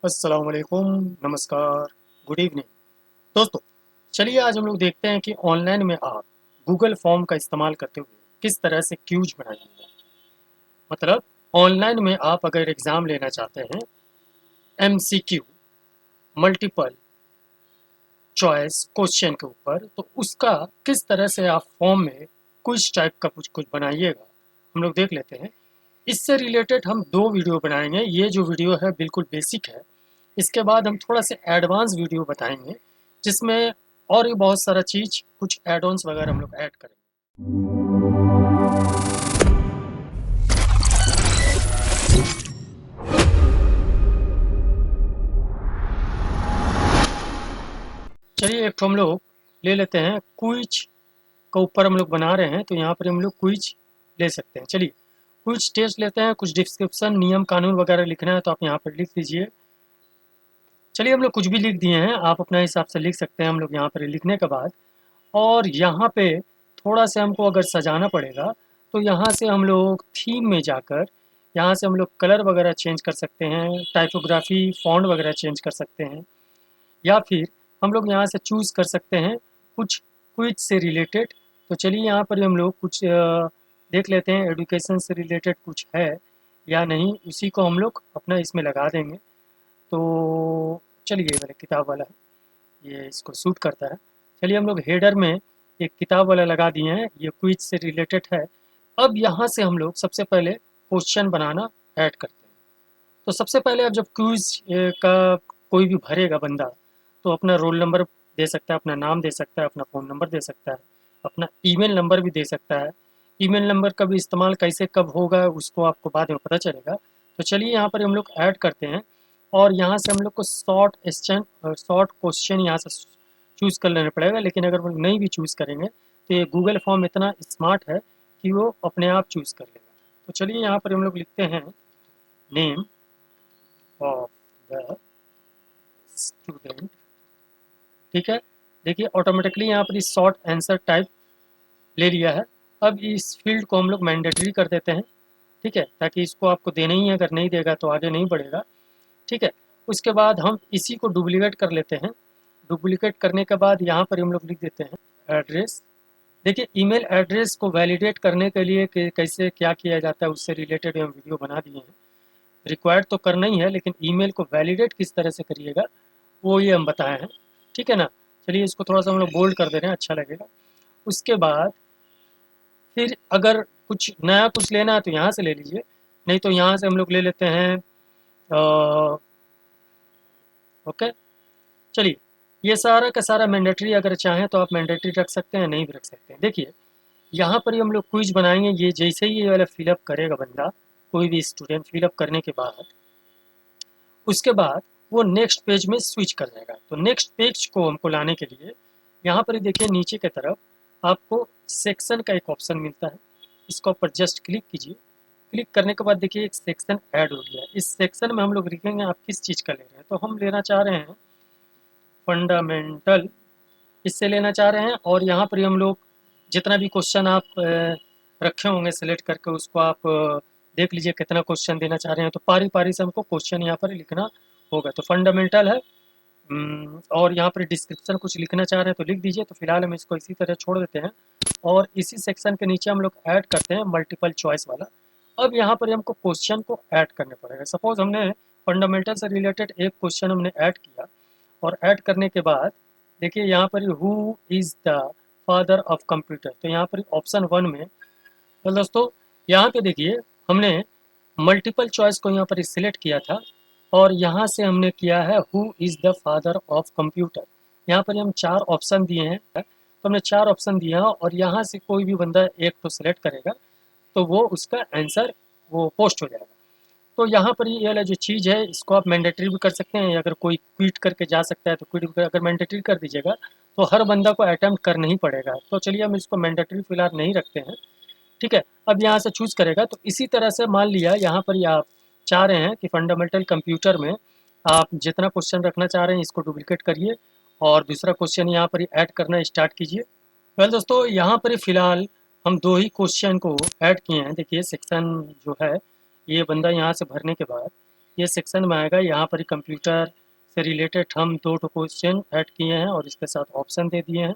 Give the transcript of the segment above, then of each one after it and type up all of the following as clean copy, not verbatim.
अस्सलाम वालेकुम, नमस्कार, गुड इवनिंग। दोस्तों, चलिए आज हम लोग देखते हैं कि ऑनलाइन में आप गूगल फॉर्म का इस्तेमाल करते हुए किस तरह से क्यूज बनाइएगा। मतलब ऑनलाइन में आप अगर एग्ज़ाम लेना चाहते हैं, एमसीक्यू, मल्टीपल चॉइस क्वेश्चन के ऊपर, तो उसका किस तरह से आप फॉर्म में क्विज टाइप का कुछ कुछ बनाइएगा, हम लोग देख लेते हैं। इससे रिलेटेड हम 2 वीडियो बनाएँगे। ये जो वीडियो है बिल्कुल बेसिक है। इसके बाद हम थोड़ा सा एडवांस वीडियो बताएँगे, जिसमें और भी बहुत सारा चीज़, कुछ ऐड ऑन्स वगैरह हम लोग ऐड करेंगे। चलिए एक ठो हम लोग ले लेते हैं, क्विज का ऊपर हम लोग बना रहे हैं, तो यहाँ पर हम लोग क्विज ले सकते हैं। चलिए, क्विज टेस्ट लेते हैं, कुछ डिस्क्रिप्शन, नियम कानून वगैरह लिखना है तो आप यहाँ पर लिख दीजिए। चलिए हम लोग कुछ भी लिख दिए हैं, आप अपने हिसाब से लिख सकते हैं। हम लोग यहाँ पर लिखने के बाद और यहाँ पे थोड़ा-सा हमको अगर सजाना पड़ेगा, तो यहाँ से हम लोग थीम में जाकर, यहाँ से हम लोग कलर वगैरह चेंज कर सकते हैं, टाइपोग्राफी, फ़ॉन्ट वगैरह चेंज कर सकते हैं, या फिर हम लोग यहाँ से चूज़ कर सकते हैं कुछ क्विज़ से रिलेटेड। तो चलिए यहाँ पर हम लोग कुछ देख लेते हैं, एजुकेशन से रिलेटेड कुछ है या नहीं, उसी को हम लोग अपना इसमें लगा देंगे। तो चलिए ये वाला किताब वाला है, ये इसको सूट करता है। चलिए हम लोग हेडर में एक किताब वाला लगा दिए हैं, ये क्विज से रिलेटेड है। अब यहाँ से हम लोग सबसे पहले क्वेश्चन बनाना ऐड करते हैं। तो सबसे पहले अब जब क्विज का कोई भी भरेगा बंदा, तो अपना रोल नंबर दे सकता है, अपना नाम दे सकता है, अपना फ़ोन नंबर दे सकता है, अपना ईमेल नंबर भी दे सकता है। ईमेल नंबर का भी इस्तेमाल कैसे कब होगा उसको आपको बाद में पता चलेगा। तो चलिए यहाँ पर हम लोग ऐड करते हैं और यहाँ से हम लोग को शॉर्ट क्वेश्चन यहाँ से चूज़ कर लेना पड़ेगा। लेकिन अगर वो नहीं भी चूज़ करेंगे, तो ये गूगल फॉर्म इतना स्मार्ट है कि वो अपने आप चूज़ कर लेगा। तो चलिए यहाँ पर हम लोग लिखते हैं नेम ऑफ द स्टूडेंट। ठीक है, देखिए ऑटोमेटिकली यहाँ पर इस शॉर्ट आंसर टाइप ले लिया है। अब इस फील्ड को हम लोग मैंडेटरी कर देते हैं, ठीक है, ताकि इसको आपको देना ही है, अगर नहीं देगा तो आगे नहीं बढ़ेगा। ठीक है, उसके बाद हम इसी को डुप्लीकेट कर लेते हैं। डुप्लीकेट करने के बाद यहाँ पर हम लोग लिख देते हैं एड्रेस। देखिए ईमेल एड्रेस को वैलिडेट करने के लिए कि कैसे क्या किया जाता है, उससे रिलेटेड हम वीडियो बना दिए हैं। रिक्वायर्ड तो करना ही है, लेकिन ईमेल को वैलिडेट किस तरह से करिएगा वो ये हम बताए हैं। ठीक है ना। चलिए इसको थोड़ा सा हम लोग बोल्ड कर दे रहे हैं, अच्छा लगेगा। उसके बाद फिर अगर कुछ नया कुछ लेना है तो यहाँ से ले लीजिए, नहीं तो यहाँ से हम लोग ले लेते हैं ओके। चलिए, ये सारा का सारा मैंडेटरी, अगर चाहें तो आप मैंडेटरी रख सकते हैं, नहीं भी रख सकते हैं। देखिए यहाँ पर ही हम लोग क्विज बनाएंगे। ये जैसे ही ये वाला फिलअप करेगा बंदा, कोई भी स्टूडेंट फिलअप करने के बाद, उसके बाद वो नेक्स्ट पेज में स्विच कर जाएगा। तो नेक्स्ट पेज को हमको लाने के लिए यहाँ पर ही देखिए नीचे की तरफ आपको सेक्शन का एक ऑप्शन मिलता है, इसके ऊपर जस्ट क्लिक कीजिए। क्लिक करने के बाद देखिए एक सेक्शन ऐड हो गया। इस सेक्शन में हम लोग लिखेंगे आप किस चीज़ का ले रहे हैं। तो हम लेना चाह रहे हैं फंडामेंटल, इससे लेना चाह रहे हैं। और यहाँ पर ही हम लोग जितना भी क्वेश्चन आप रखे होंगे सेलेक्ट करके, उसको आप देख लीजिए कितना क्वेश्चन देना चाह रहे हैं। तो पारी पारी से हमको क्वेश्चन यहाँ पर लिखना होगा। तो फंडामेंटल है, और यहाँ पर डिस्क्रिप्शन कुछ लिखना चाह रहे हैं तो लिख दीजिए। तो फिलहाल हम इसको इसी तरह छोड़ देते हैं और इसी सेक्शन के नीचे हम लोग ऐड करते हैं मल्टीपल चॉइस वाला। अब यहाँ पर हमको क्वेश्चन को ऐड करने पड़ेगा। सपोज हमने फंडामेंटल से रिलेटेड एक क्वेश्चन हमने ऐड किया, और ऐड करने के बाद देखिए यहाँ पर who is the father of computer. तो यहाँ पर ऑप्शन 1 में, तो दोस्तों यहाँ पे देखिए हमने मल्टीपल चॉइस को यहाँ पर सिलेक्ट किया था, और यहाँ से हमने किया है who is the father of computer. यहाँ पर हम 4 ऑप्शन दिए हैं, तो हमने 4 ऑप्शन दिए हैं, और यहाँ से कोई भी बंदा एक तो सिलेक्ट करेगा तो वो उसका आंसर वो पोस्ट हो जाएगा। तो यहाँ पर ये वाला जो चीज़ है, इसको आप मैंडेटरी भी कर सकते हैं। अगर कोई क्विट करके जा सकता है तो क्विट, अगर मैंडेटरी कर दीजिएगा तो हर बंदा को अटेम्प्ट करना ही पड़ेगा। तो चलिए हम इसको मैंडेटरी फिलहाल नहीं रखते हैं। ठीक है, अब यहाँ से चूज़ करेगा। तो इसी तरह से मान लिया यहाँ पर ही आप चाह रहे हैं कि फंडामेंटल कंप्यूटर में आप जितना क्वेश्चन रखना चाह रहे हैं इसको डुप्लीकेट करिए, और दूसरा क्वेश्चन यहाँ पर ही ऐड करना स्टार्ट कीजिए। वेल दोस्तों, यहाँ पर ही फ़िलहाल हम 2 ही क्वेश्चन को ऐड किए हैं। देखिए सेक्शन जो है, ये बंदा यहाँ से भरने के बाद ये सेक्शन में आएगा। यहाँ पर कंप्यूटर से रिलेटेड हम 2 क्वेश्चन ऐड किए हैं और इसके साथ ऑप्शन दे दिए हैं,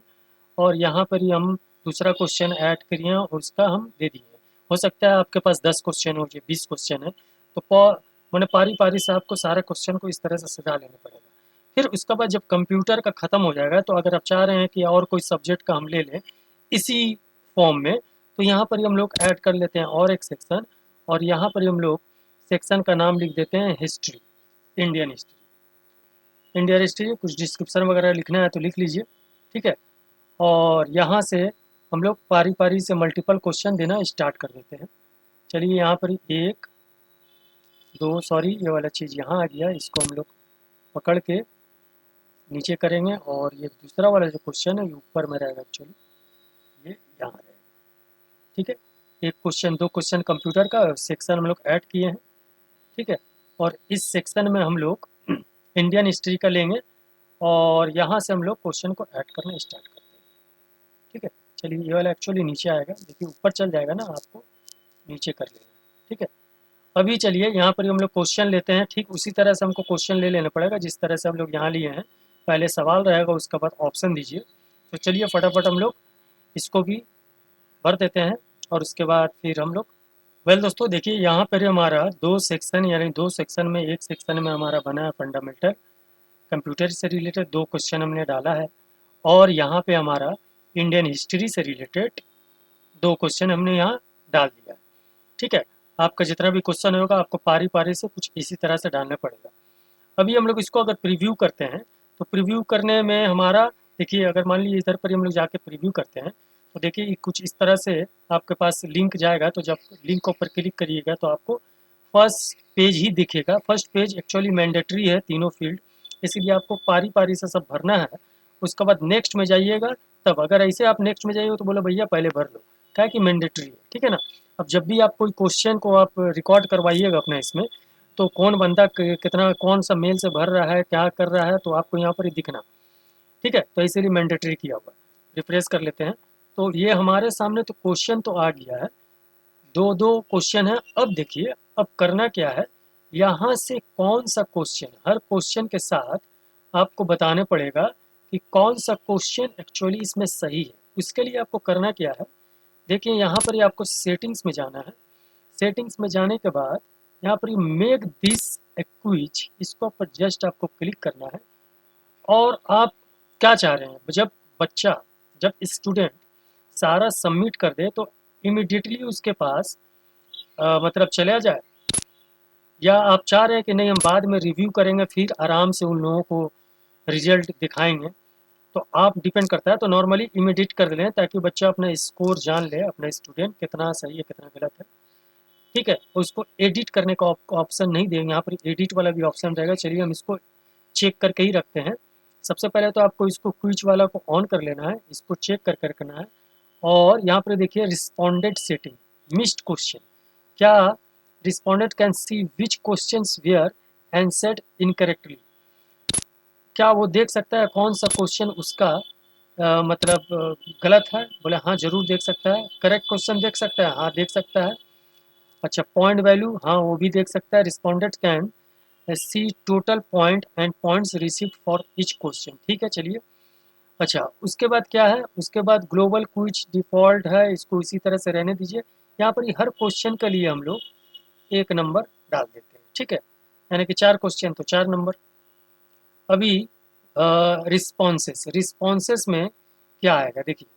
और यहाँ पर ही हम दूसरा क्वेश्चन ऐड किए हैं और उसका हम दे दिए हैं। हो सकता है आपके पास 10 क्वेश्चन हो, 20 क्वेश्चन है, तो मैंने पारी पारी से आपको सारे क्वेश्चन को इस तरह से सजा लेना पड़ेगा। फिर उसके बाद जब कंप्यूटर का ख़त्म हो जाएगा, तो अगर आप चाह रहे हैं कि और कोई सब्जेक्ट का हम ले लें इसी फॉर्म में, तो यहाँ पर ही हम लोग ऐड कर लेते हैं और एक सेक्शन, और यहाँ पर ही हम लोग सेक्शन का नाम लिख देते हैं history, Indian history. Indian history कुछ डिस्क्रिप्शन वगैरह लिखना है तो लिख लीजिए, ठीक है। और यहाँ से हम लोग पारी पारी से मल्टीपल क्वेश्चन देना स्टार्ट कर देते हैं। चलिए यहाँ पर 1 2, सॉरी ये वाला चीज़ यहाँ आ गया, इसको हम लोग पकड़ के नीचे करेंगे, और ये दूसरा वाला जो क्वेश्चन है ये ऊपर में रहेगा, एक्चुअली ये यहाँ रहेगा, ठीक है। एक क्वेश्चन 2 क्वेश्चन कंप्यूटर का सेक्शन हम लोग ऐड किए हैं, ठीक है। और इस सेक्शन में हम लोग इंडियन हिस्ट्री का लेंगे और यहाँ से हम लोग क्वेश्चन को ऐड करना स्टार्ट करते हैं, ठीक है। चलिए ये वाला एक्चुअली नीचे आएगा, देखिए ऊपर चल जाएगा ना, आपको नीचे कर लेना, ठीक है। अभी चलिए यहाँ पर हम लोग क्वेश्चन लेते हैं, ठीक उसी तरह से हमको क्वेश्चन ले लेना पड़ेगा जिस तरह से हम लोग यहाँ लिए हैं। पहले सवाल रहेगा, उसके बाद ऑप्शन दीजिए। तो चलिए फटाफट हम लोग इसको भी भर देते हैं और उसके बाद फिर हम लोग दोस्तों देखिए यहाँ पर हमारा 2 सेक्शन, यानी 2 सेक्शन में एक सेक्शन में हमारा बना है फंडामेंटल कंप्यूटर से रिलेटेड 2 क्वेश्चन हमने डाला है, और यहाँ पे हमारा इंडियन हिस्ट्री से रिलेटेड 2 क्वेश्चन हमने यहाँ डाल दिया है, ठीक है। आपका जितना भी क्वेश्चन होगा आपको पारी पारी से कुछ इसी तरह से डालना पड़ेगा। अभी हम लोग इसको अगर प्रीव्यू करते हैं, तो प्रीव्यू करने में हमारा देखिए, अगर मान लीजिए इधर पर हम लोग जाके प्रीव्यू करते हैं, तो देखिए कुछ इस तरह से आपके पास लिंक जाएगा। तो जब लिंक के ऊपर क्लिक करिएगा तो आपको फर्स्ट पेज ही दिखेगा। फर्स्ट पेज एक्चुअली मैंडेटरी है, तीनों फील्ड, इसीलिए आपको पारी पारी से सब भरना है। उसके बाद नेक्स्ट में जाइएगा, तब अगर ऐसे आप नेक्स्ट में जाइएगा तो बोलो भैया पहले भर लो, क्या है कि मैंडेटरी है, ठीक है ना। अब जब भी आप कोई क्वेश्चन को आप रिकॉर्ड करवाइएगा अपना इसमें, तो कौन बंदा कितना कौन सा मेल से भर रहा है, क्या कर रहा है, तो आपको यहाँ पर ही दिखना, ठीक है। तो इसीलिए मैंडेटरी किया हुआ है। रिफ्रेश कर लेते हैं, तो ये हमारे सामने तो क्वेश्चन तो आ गया है, 2 क्वेश्चन है। अब देखिए अब करना क्या है, यहाँ से कौन सा क्वेश्चन, हर क्वेश्चन के साथ आपको बताने पड़ेगा कि कौन सा क्वेश्चन एक्चुअली इसमें सही है। उसके लिए आपको करना क्या है, देखिए यहाँ पर ही आपको सेटिंग्स में जाना है। सेटिंग्स में जाने के बाद यहाँ पर मेक दिस ए क्विज, इसको पर जस्ट आपको क्लिक करना है। और आप क्या चाह रहे हैं, जब स्टूडेंट सारा सबमिट कर दे तो इमिडिएटली उसके पास मतलब चला जाए, या आप चाह रहे हैं कि नहीं हम बाद में रिव्यू करेंगे फिर आराम से उन लोगों को रिजल्ट दिखाएंगे, तो आप डिपेंड करता है। तो नॉर्मली इमीडिएट कर लें ताकि बच्चा अपना स्कोर जान ले, अपना स्टूडेंट कितना सही है कितना गलत है, ठीक है। उसको एडिट करने का ऑप्शन नहीं देंगे, यहाँ पर एडिट वाला भी ऑप्शन रहेगा। चलिए हम इसको चेक करके ही रखते हैं। सबसे पहले तो आपको इसको क्विज वाला को ऑन कर लेना है, इसको चेक कर करना है। और यहाँ पर देखिए रिस्पॉन्डेंट सेटिंग, मिस्ड क्वेश्चन, क्या respondent can see which questions were answered incorrectly, क्या वो देख सकता है कौन सा क्वेश्चन उसका गलत है। बोले हाँ जरूर देख सकता है। करेक्ट क्वेश्चन देख सकता है, हाँ देख सकता है। अच्छा पॉइंट वैल्यू, हाँ वो भी देख सकता है। Respondent can C total point and points received for each question, ठीक है। चलिए अच्छा उसके बाद क्या है, उसके बाद ग्लोबल क्विज डिफ़ॉल्ट है, इसको इसी तरह से रहने दीजिए। यहाँ पर हर क्वेश्चन के लिए हम लोग 1 नंबर डाल देते हैं, ठीक है। यानी कि 4 क्वेश्चन तो 4 नंबर। अभी रिस्पॉन्सेस में क्या आएगा देखिए,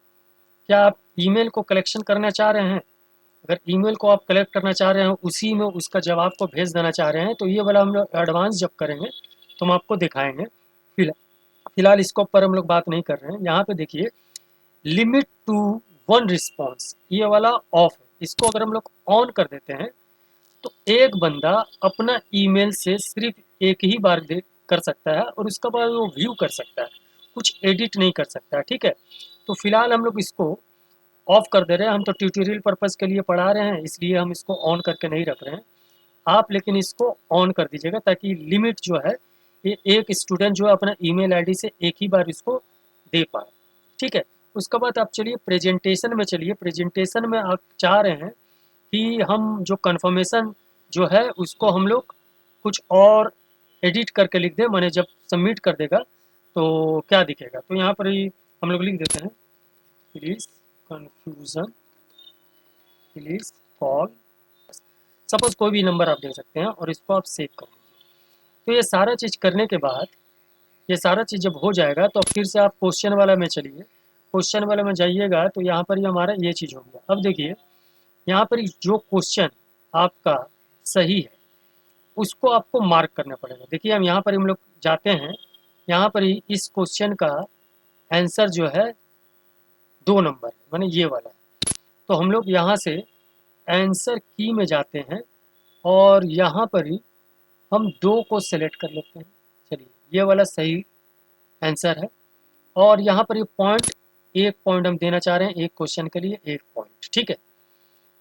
क्या आप ईमेल को कलेक्शन करना चाह रहे हैं। अगर ईमेल को आप कलेक्ट करना चाह रहे हैं, उसी में उसका जवाब को भेज देना चाह रहे हैं, तो ये वाला हम लोग एडवांस जब करेंगे तो हम आपको दिखाएंगे। फिलहाल इसको ऊपर हम लोग बात नहीं कर रहे हैं। यहाँ पे देखिए लिमिट टू 1 रिस्पॉन्स, ये वाला ऑफ है। इसको अगर हम लोग ऑन कर देते हैं तो एक बंदा अपना ईमेल से सिर्फ एक ही बार कर सकता है, और उसके बाद वो व्यू कर सकता है, कुछ एडिट नहीं कर सकता है, ठीक है। तो फिलहाल हम लोग इसको ऑफ कर दे रहे हैं। हम तो ट्यूटोरियल पर्पज़ के लिए पढ़ा रहे हैं, इसलिए हम इसको ऑन करके नहीं रख रहे हैं। आप लेकिन इसको ऑन कर दीजिएगा ताकि लिमिट जो है, ये एक स्टूडेंट जो है अपना ईमेल आईडी से एक ही बार इसको दे पाए, ठीक है। उसके बाद आप चलिए प्रेजेंटेशन में चलिए। प्रेजेंटेशन में आप चाह रहे हैं कि हम जो कन्फर्मेशन जो है उसको हम लोग कुछ और एडिट करके लिख दे, मैंने जब सबमिट कर देगा तो क्या दिखेगा। तो यहाँ पर ही हम लोग लिख देते हैं please confusion please call, suppose कोई भी नंबर आप दे सकते हैं और इसको आप सेव कर लीजिए। तो ये सारा चीज़ करने के बाद, ये सारा चीज़ जब हो जाएगा तो फिर से आप क्वेश्चन वाला में चलिए, क्वेश्चन वाला में जाइएगा तो यहाँ पर ही हमारा ये चीज़ हो गया। अब देखिए यहाँ पर जो क्वेश्चन आपका सही है उसको आपको मार्क करना पड़ेगा। देखिए हम लोग जाते हैं, यहाँ पर ही इस क्वेश्चन का आंसर जो है 2 नंबर है, माने ये वाला है। तो हम लोग यहाँ से आंसर की में जाते हैं और यहाँ पर ही हम 2 को सेलेक्ट कर लेते हैं। चलिए ये वाला सही आंसर है और यहाँ पर ये पॉइंट, 1 पॉइंट हम देना चाह रहे हैं एक क्वेश्चन के लिए 1 पॉइंट, ठीक है।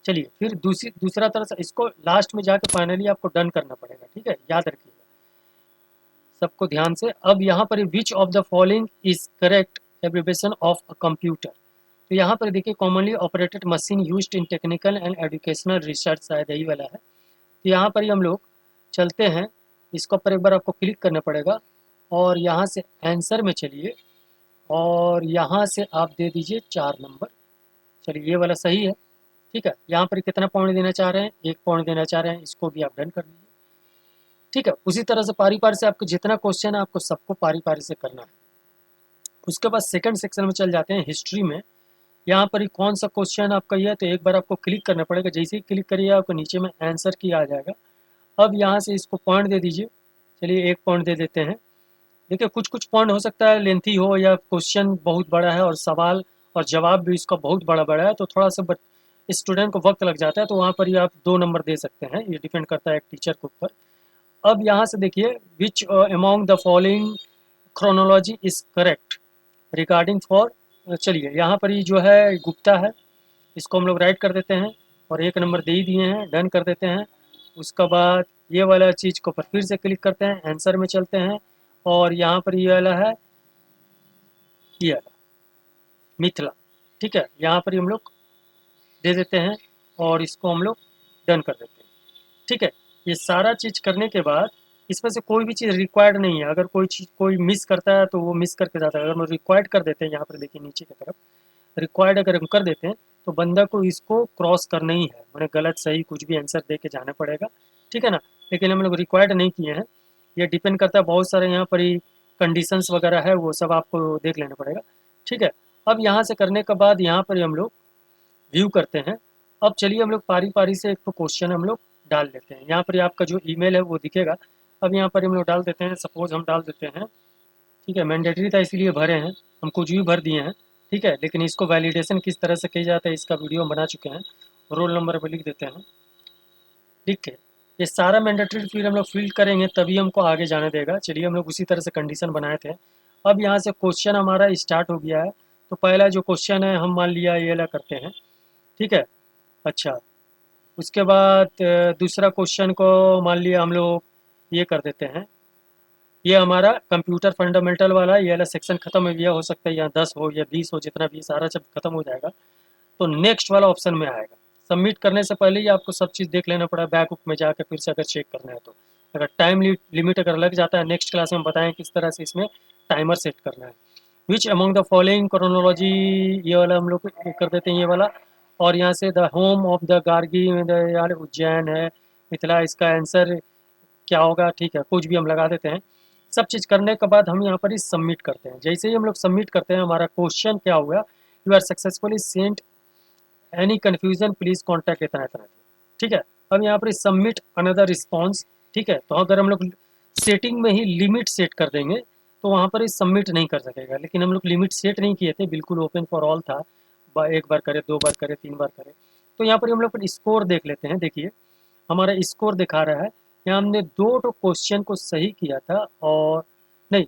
चलिए फिर दूसरा तरह से इसको लास्ट में जाके फाइनली आपको डन करना पड़ेगा, ठीक है, याद रखिएगा सबको ध्यान से। अब यहाँ पर which of the following is correct abbreviation of a computer. तो यहाँ पर देखिए commonly operated machine used in technical and educational research, शायद यही वाला है। तो यहाँ पर ही हम लोग चलते हैं, इसको पर एक बार आपको क्लिक करना पड़ेगा और यहाँ से आंसर में चलिए और यहाँ से आप दे दीजिए 4 नंबर। चलिए ये वाला सही है, ठीक है। यहाँ पर कितना पॉइंट देना चाह रहे हैं, 1 पॉइंट देना चाह रहे हैं, इसको भी आप डन कर दीजिए, ठीक है। उसी तरह से पारी पारी से आपको जितना क्वेश्चन है आपको सबको पारी पारी से करना है। उसके बाद सेकंड सेक्शन में चल जाते हैं हिस्ट्री में। यहाँ पर ही कौन सा क्वेश्चन आपका ये है, तो एक बार आपको क्लिक करना पड़ेगा, जैसे ही क्लिक करिए आपको नीचे में आंसर की आ जाएगा। अब यहाँ से इसको पॉइंट दे दीजिए, चलिए 1 पॉइंट दे देते हैं। देखिए कुछ कुछ पॉइंट हो सकता है लेंथी हो या क्वेश्चन बहुत बड़ा है और सवाल और जवाब भी इसका बहुत बड़ा बड़ा है, तो थोड़ा सा स्टूडेंट को वक्त लग जाता है, तो वहाँ पर ही आप 2 नंबर दे सकते हैं, ये डिपेंड करता है एक टीचर के ऊपर। अब यहाँ से देखिए which among the following chronology is correct regarding for, चलिए यहाँ पर ही जो है गुप्ता है, इसको हम लोग राइट कर देते हैं और 1 नंबर दे ही दिए हैं, डन कर देते हैं। उसके बाद ये वाला चीज़ को पर फिर से क्लिक करते हैं, आंसर में चलते हैं और यहाँ पर ये वाला है, ये वाला मिथिला, ठीक है, यहाँ पर ही हम लोग दे देते हैं और इसको हम लोग डन कर देते हैं, ठीक है। ये सारा चीज़ करने के बाद इसमें से कोई भी चीज़ रिक्वायर्ड नहीं है, अगर कोई चीज़ कोई मिस करता है तो वो मिस करके जाता है। अगर हम रिक्वायर्ड कर देते हैं, यहाँ पर देखिए नीचे की तरफ रिक्वायर्ड अगर हम कर देते हैं तो बंदा को इसको क्रॉस करना ही है, मैंने गलत सही कुछ भी आंसर दे के जाना पड़ेगा, ठीक है ना। लेकिन हम लोग रिक्वायर्ड नहीं किए हैं, ये डिपेंड करता है, बहुत सारे यहाँ पर ही कंडीशंस वगैरह है, वो सब आपको देख लेना पड़ेगा, ठीक है। अब यहाँ से करने के बाद यहाँ पर हम लोग व्यू करते हैं। अब चलिए हम लोग पारी पारी से एक तो क्वेश्चन हम लोग डाल लेते हैं। यहाँ पर आपका जो ईमेल है वो दिखेगा। अब यहाँ पर हम लोग डाल देते हैं, सपोज हम डाल देते हैं, ठीक है, मैंडेटरी था इसीलिए भरे हैं, हम कुछ भी भर दिए हैं, ठीक है। लेकिन इसको वैलिडेशन किस तरह से किया जाता है इसका वीडियो हम बना चुके हैं, रोल नंबर पर लिख देते हैं, ठीक है। ये सारा मैंडेटरी फिर हम लोग फिल करेंगे तभी हमको आगे जाने देगा। चलिए हम लोग उसी तरह से कंडीशन बनाए थे। अब यहाँ से क्वेश्चन हमारा स्टार्ट हो गया है, तो पहला जो क्वेश्चन है हम मान लिया ये वाला करते हैं, ठीक है। अच्छा, उसके बाद दूसरा क्वेश्चन को मान लिया हम लोग ये कर देते हैं, ये हमारा कंप्यूटर फंडामेंटल वाला ये वाला सेक्शन खत्म हो गया, हो सकता है यहाँ 10 हो या 20 हो, जितना भी सारा जब खत्म हो जाएगा तो नेक्स्ट वाला ऑप्शन में आएगा। सबमिट करने से पहले ही आपको सब चीज़ देख लेना पड़ा, बैक में जाकर फिर से अगर चेक करना है तो। अगर टाइम लिमिट अगर लग जाता है, नेक्स्ट क्लास में बताएं किस तरह से इसमें टाइमर सेट करना है। Which among the following chronology, ये वाला हम लोग कर देते हैं ये वाला। और यहाँ से the home of the Gargi यार उज्जैन है, मिथिला, इसका आंसर क्या होगा, ठीक है, कुछ भी हम लगा देते हैं। सब चीज़ करने के बाद हम यहाँ पर ही सबमिट करते हैं। जैसे ही हम लोग सबमिट करते हैं हमारा क्वेश्चन क्या हुआ, you are successfully sent, any confusion please contact, इतना इतना, ठीक है। अब यहाँ पर सबमिट अनदर रिस्पॉन्स, ठीक है। तो अगर हम लोग सेटिंग में ही लिमिट सेट कर देंगे तो वहाँ पर सबमिट नहीं कर सकेगा, लेकिन हम लोग लिमिट सेट नहीं किए थे, बिल्कुल ओपन फॉर ऑल था, 1 बार करे, 2 बार करे, 3 बार करे। तो यहाँ पर हम लोग स्कोर देख लेते हैं। देखिए हमारा स्कोर दिखा रहा है, यहाँ हमने 2 क्वेश्चन को सही किया था और नहीं,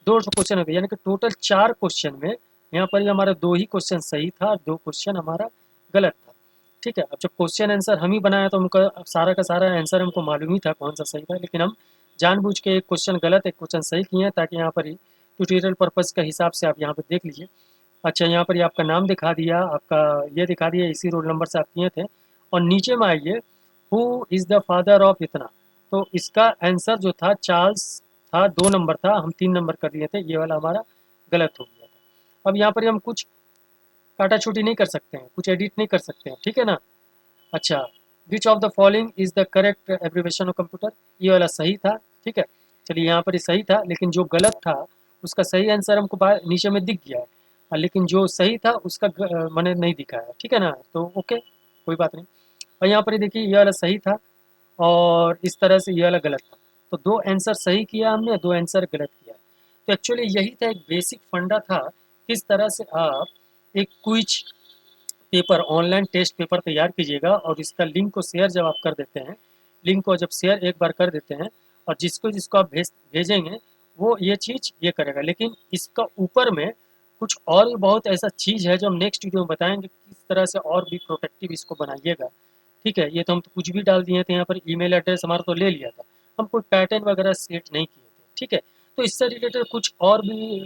2 क्वेश्चन हो गए, यानी कि टोटल 4 क्वेश्चन में यहाँ पर हमारा 2 ही क्वेश्चन सही था, 2 क्वेश्चन हमारा गलत था, ठीक है। अब जब क्वेश्चन आंसर हम ही बनाया तो हमको सारा का सारा आंसर हमको मालूम ही था कौन सा सही था, लेकिन हम जानबूझ के एक क्वेश्चन गलत एक क्वेश्चन सही किए हैं, ताकि यहाँ पर ही ट्यूटोरियल पर्पज़ के हिसाब से आप यहाँ पर देख लीजिए। अच्छा, यहाँ पर ही आपका नाम दिखा दिया, आपका ये दिखा दिया, इसी रोल नंबर से आप किए थे। और नीचे में आइए, who is the father of इतना, तो इसका आंसर जो था चार्ल्स था, 2 नंबर था, हम 3 नंबर कर दिए थे, ये वाला हमारा गलत हो गया था। अब यहाँ पर हम कुछ काटा-छूटी नहीं कर सकते हैं, कुछ एडिट नहीं कर सकते हैं, ठीक है ना? अच्छा, which of the following is the correct abbreviation of computer, ये वाला सही था, ठीक है। चलिए यहाँ पर ये सही था, लेकिन जो गलत था उसका सही आंसर हमको नीचे में दिख गया है, लेकिन जो सही था उसका मैंने नहीं दिखा है, ठीक है ना? तो ओके, कोई बात नहीं। और यहाँ पर ये देखिए ये वाला सही था और इस तरह से ये वाला गलत था। तो 2 आंसर सही किया हमने, 2 आंसर गलत किया। तो एक्चुअली यही था, एक बेसिक फंडा था, किस तरह से आप एक quiz paper, online test paper तैयार कीजिएगा और इसका लिंक को शेयर जब आप कर देते हैं, लिंक को जब शेयर एक बार कर देते हैं और जिसको जिसको आप भेजेंगे वो ये चीज़ ये करेगा। लेकिन इसका ऊपर में कुछ और भी बहुत ऐसा चीज़ है जो हम नेक्स्ट वीडियो में बताएंगे, किस तरह से और भी प्रोटेक्टिव इसको बनाइएगा, ठीक है। ये तो हम तो कुछ भी डाल दिए थे यहाँ पर, ईमेल एड्रेस हमारा तो ले लिया था, हम कोई पैटर्न वगैरह सेट नहीं किए थे, ठीक है। तो इससे रिलेटेड कुछ और भी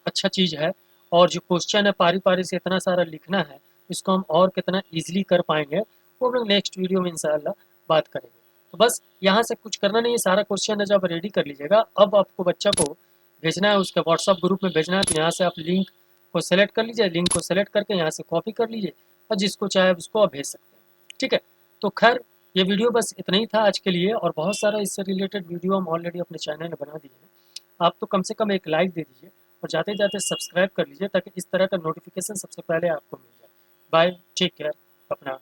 अच्छा चीज़ है, और जो क्वेश्चन है पारी पारी से इतना सारा लिखना है, इसको हम और कितना ईजिली कर पाएंगे वो हम लोग नेक्स्ट वीडियो में इंशाल्लाह बात करेंगे। तो बस यहाँ से कुछ करना नहीं है, सारा क्वेश्चन है जब रेडी कर लीजिएगा। अब आपको बच्चा को भेजना है, उसके व्हाट्सअप ग्रुप में भेजना है, तो यहाँ से आप लिंक को सेलेक्ट कर लीजिए, लिंक को सेलेक्ट करके यहाँ से कॉपी कर लीजिए और जिसको चाहे उसको आप भेज सकते हैं, ठीक है। तो खैर ये वीडियो बस इतना ही था आज के लिए, और बहुत सारा इससे रिलेटेड वीडियो हम ऑलरेडी अपने चैनल में बना दिए हैं। आप तो कम से कम एक लाइक दे दीजिए और जाते जाते सब्सक्राइब कर लीजिए ताकि इस तरह का नोटिफिकेशन सबसे पहले आपको मिल जाए। बाय, टेक केयर, अपना